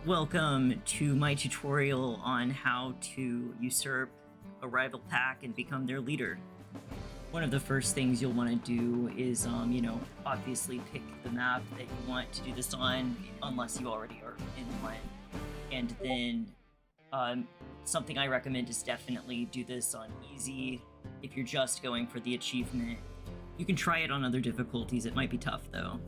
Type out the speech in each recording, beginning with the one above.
Welcome to my tutorial on how to usurp a rival pack and become their leader. One of the first things you'll want to do is, obviously pick the map that you want to do this on, unless you already are in one. And then something I recommend is definitely do this on easy if you're just going for the achievement. You can try it on other difficulties, it might be tough though.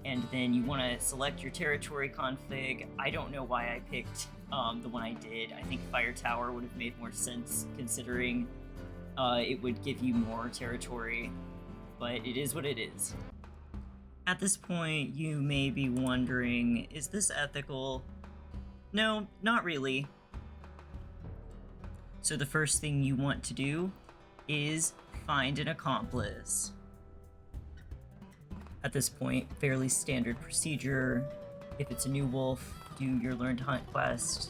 And then you want to select your territory config. I don't know why I picked the one I did. I think Fire Tower would have made more sense considering it would give you more territory, but it is what it is. At this point, you may be wondering, is this ethical? No, not really. So the first thing you want to do is find an accomplice. At this point, fairly standard procedure. If it's a new wolf, do your learn to hunt quest.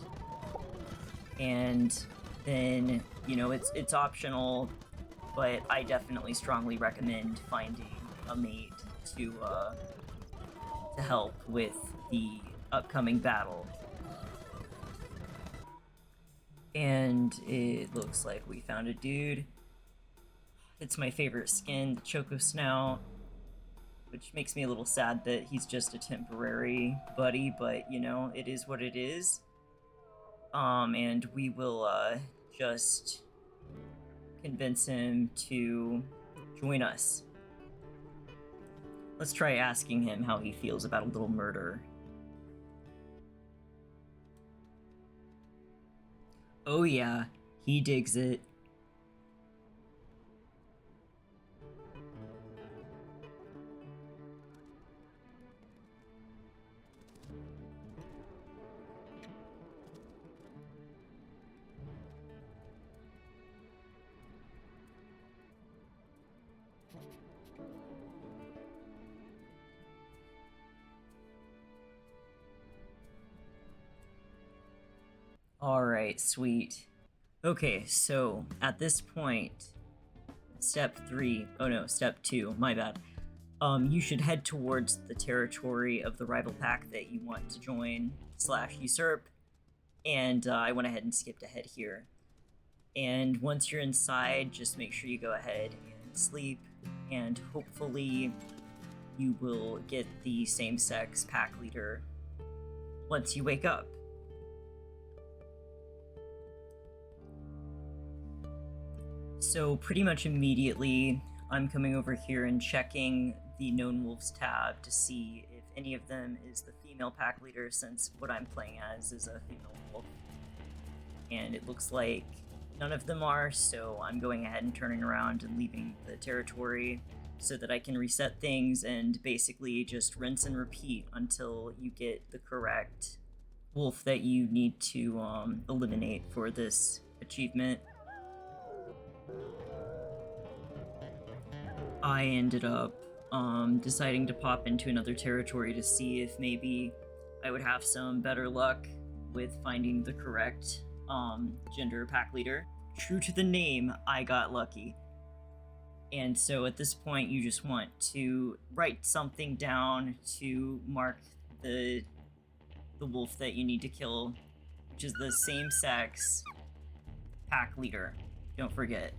And then, it's optional, but I definitely strongly recommend finding a mate to help with the upcoming battle. And it looks like we found a dude. It's my favorite skin, the Choco Snout, which makes me a little sad that he's just a temporary buddy, but it is what it is. And we will just convince him to join us. Let's try asking him how he feels about a little murder. Oh yeah, he digs it. Alright, sweet. Okay, so at this point, step 2, my bad. You should head towards the territory of the rival pack that you want to join / usurp, and I went ahead and skipped ahead here. And once you're inside, just make sure you go ahead and sleep, and hopefully you will get the same-sex pack leader once you wake up. So pretty much immediately, I'm coming over here and checking the known wolves tab to see if any of them is the female pack leader, since what I'm playing as is a female wolf. And it looks like none of them are, so I'm going ahead and turning around and leaving the territory so that I can reset things and basically just rinse and repeat until you get the correct wolf that you need to eliminate for this achievement. I ended up deciding to pop into another territory to see if maybe I would have some better luck with finding the correct gender pack leader. True to the name, I got lucky. And so at this point, you just want to write something down to mark the wolf that you need to kill, which is the same-sex pack leader. Don't forget.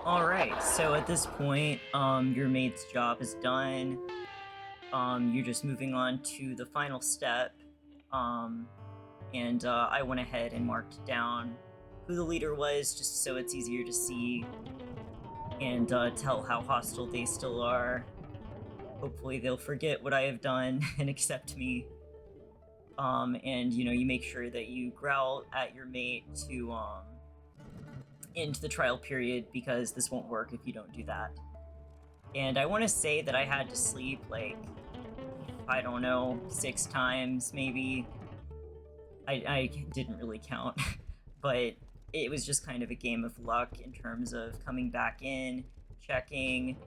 Alright, so at this point, your mate's job is done. You're just moving on to the final step. And I went ahead and marked down who the leader was, just so it's easier to see and tell how hostile they still are. Hopefully they'll forget what I have done and accept me. And you make sure that you growl at your mate to end the trial period, because this won't work if you don't do that. And I want to say that I had to sleep, like, I don't know, 6 times maybe. I didn't really count, but it was just kind of a game of luck in terms of coming back in, checking,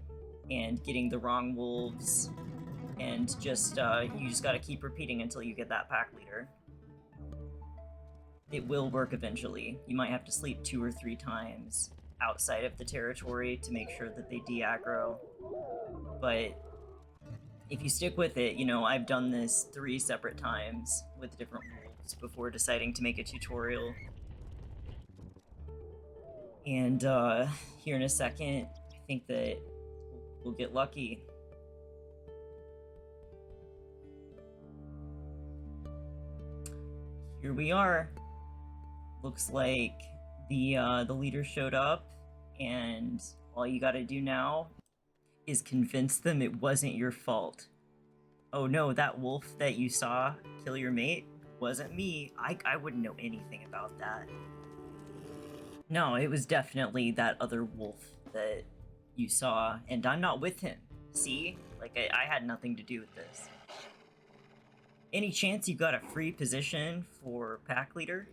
and getting the wrong wolves, and just you just gotta keep repeating until you get that pack leader. It will work eventually. You might have to sleep 2 or 3 times outside of the territory to make sure that they de-aggro, but if you stick with it, you know, I've done this 3 separate times with different wolves before deciding to make a tutorial. And here in a second, I think that we'll get lucky. Here we are. Looks like the leader showed up, and all you gotta do now is convince them it wasn't your fault. Oh no, that wolf that you saw kill your mate wasn't me. I wouldn't know anything about that. No, it was definitely that other wolf that you saw, and I'm not with him. See? Like, I had nothing to do with this. Any chance you got a free position for pack leader?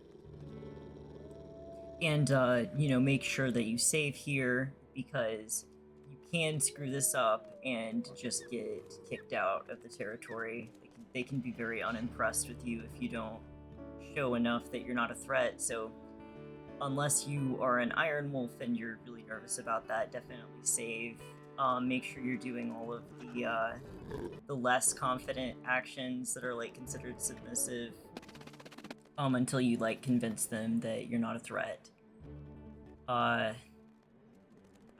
And, you know, make sure that you save here, because you can screw this up and just get kicked out of the territory. They can be very unimpressed with you if you don't show enough that you're not a threat, so unless you are an Iron Wolf and you're really nervous about that, definitely save. Make sure you're doing all of the less confident actions that are, like, considered submissive, until you, like, convince them that you're not a threat. I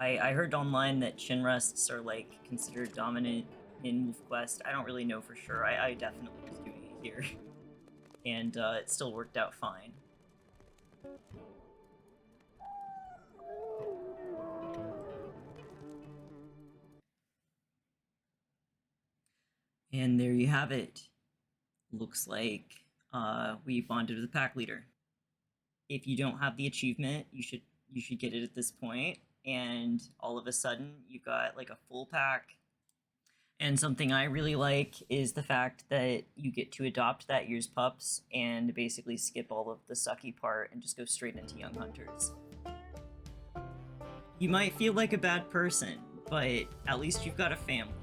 heard online that chin rests are, like, considered dominant in WolfQuest. I don't really know for sure. I definitely was doing it here. And it still worked out fine. And there you have it. Looks like we bonded with the pack leader. If you don't have the achievement, you should get it at this point, and all of a sudden you got like a full pack. And something I really like is the fact that you get to adopt that year's pups and basically skip all of the sucky part and just go straight into young hunters. You might feel like a bad person, but at least you've got a family.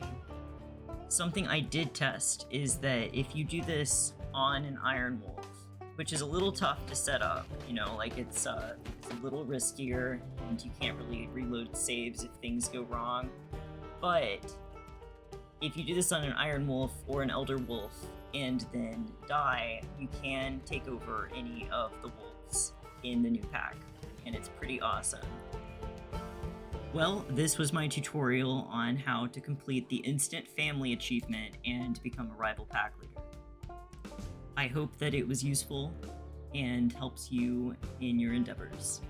Something I did test is that if you do this on an Iron Wolf, which is a little tough to set up, you know, like it's a little riskier, and you can't really reload saves if things go wrong, but if you do this on an Iron Wolf or an Elder Wolf and then die, you can take over any of the wolves in the new pack, and it's pretty awesome. Well, this was my tutorial on how to complete the Instant Family achievement and become a rival pack leader. I hope that it was useful and helps you in your endeavors.